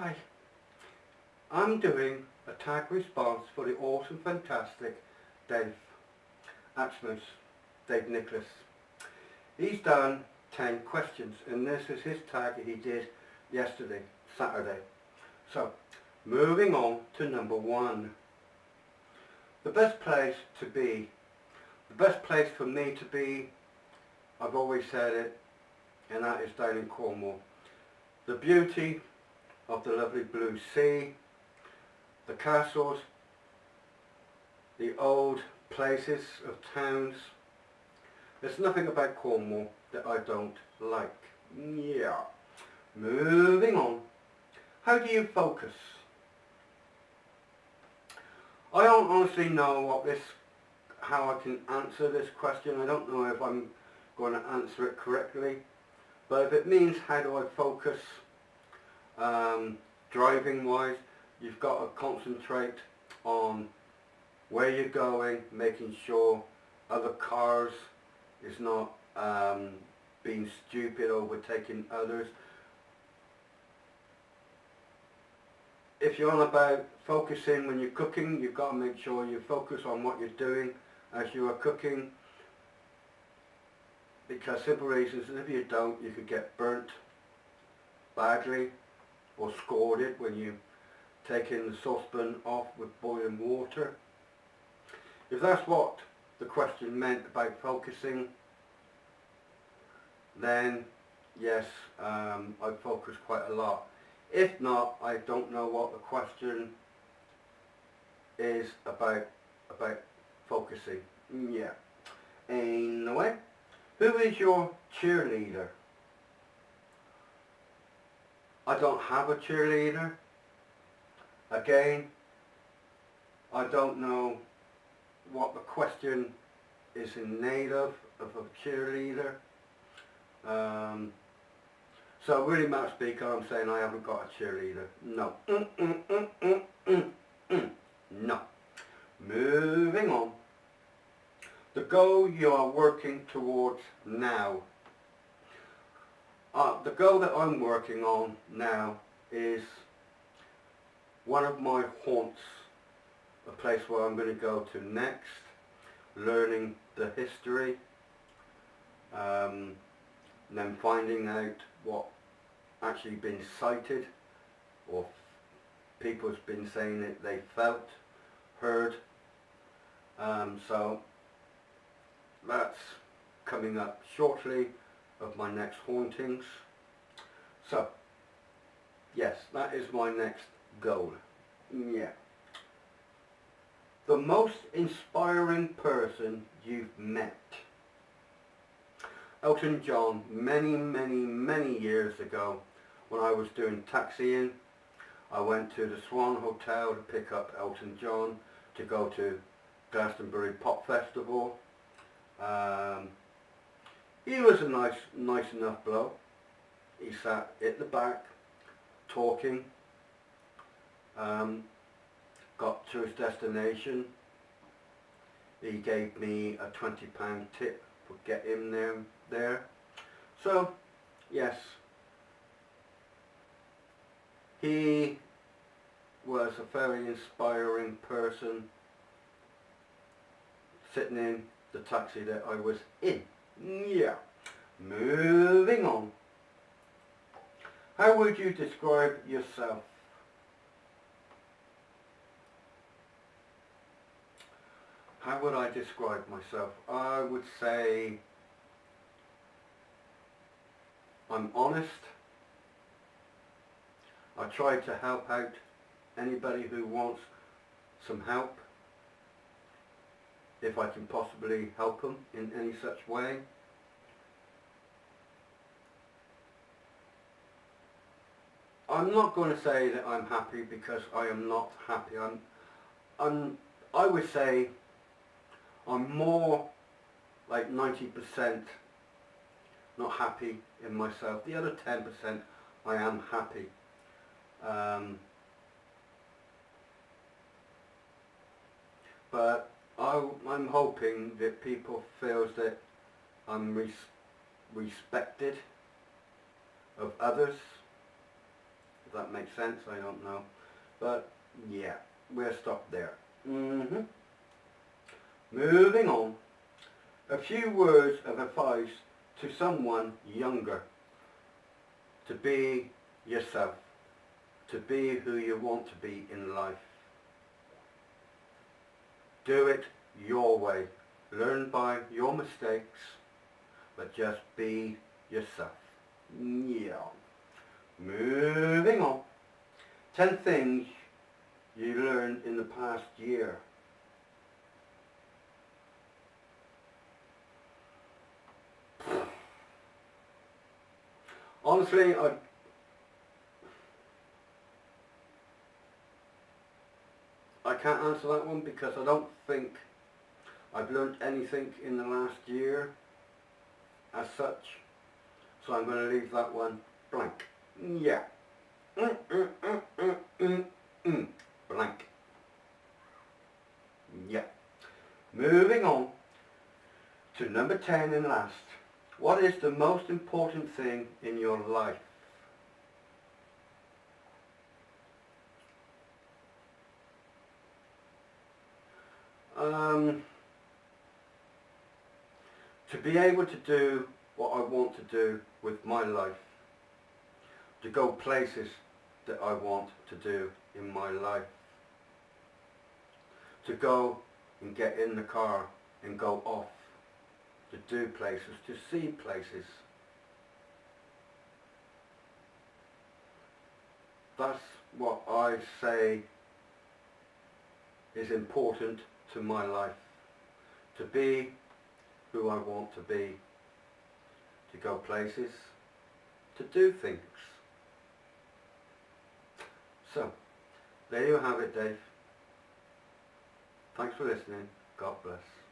Hi, I'm doing a tag response for the awesome, fantastic Dave Axmus, Dave Nicholas. He's done 10 questions and this is his tag that he did yesterday, Saturday. So, moving on to number 1. The best place to be, the best place for me to be, I've always said it, and that is down in Cornwall. The beauty of the lovely blue sea, the castles, the old places of towns. There's nothing about Cornwall that I don't like. Yeah. Moving on. How do you focus? I don't honestly know how I can answer this question. I don't know if I'm going to answer it correctly. But if it means how do I focus, driving wise, you've got to concentrate on where you're going, making sure other cars is not being stupid, overtaking others. If you're on about focusing when you're cooking, you've got to make sure you focus on what you're doing as you are cooking, because simple reasons, if you don't, you could get burnt badly or scalded when you taking the saucepan off with boiling water. If that's what the question meant about focusing, then yes, I focus quite a lot. If not, I don't know what the question is about focusing. Yeah. Anyway, who is your cheerleader? I don't have a cheerleader. Again, I don't know what the question is in need of a cheerleader. So really much speaker, I'm saying I haven't got a cheerleader. No. No. Moving on. The goal you are working towards now. The goal that I'm working on now is one of my haunts, a place where I'm going to go to next, learning the history, and then finding out what actually been cited, or people's been saying that they felt, heard. So that's coming up shortly of my next hauntings. So yes, that is my next goal. Yeah. The most inspiring person you've met. Elton John, many years ago, when I was doing taxiing, I went to the Swan Hotel to pick up Elton John to go to Glastonbury Pop Festival. He was a nice enough bloke. He sat at the back talking, got to his destination. He gave me a £20 tip for getting him there. So yes, he was a very inspiring person sitting in the taxi that I was in. Yeah. Moving on. How would you describe yourself? How would I describe myself? I would say I'm honest. I try to help out anybody who wants some help, if I can possibly help them in any such way. I'm not going to say that I'm happy, because I am not happy. I would say I'm more like 90% not happy in myself. The other 10% I am happy. But I'm hoping that people feels that I'm respected of others, that makes sense, I don't know. But yeah, we'll stop there. Moving on. A few words of advice to someone younger. To be yourself. To be who you want to be in life. Do it your way. Learn by your mistakes, but just be yourself. Yeah. Moving on. 10 things you learned in the past year. Honestly, I can't answer that one because I don't think I've learned anything in the last year as such. So I'm going to leave that one blank. Yeah. Blank. Yeah. Moving on to number 10 and last. What is the most important thing in your life? To be able to do what I want to do with my life. To go places that I want to do in my life. To go and get in the car and go off. To do places, to see places. That's what I say is important to my life. To be who I want to be. To go places. To do things. So, there you have it, Dave. Thanks for listening. God bless.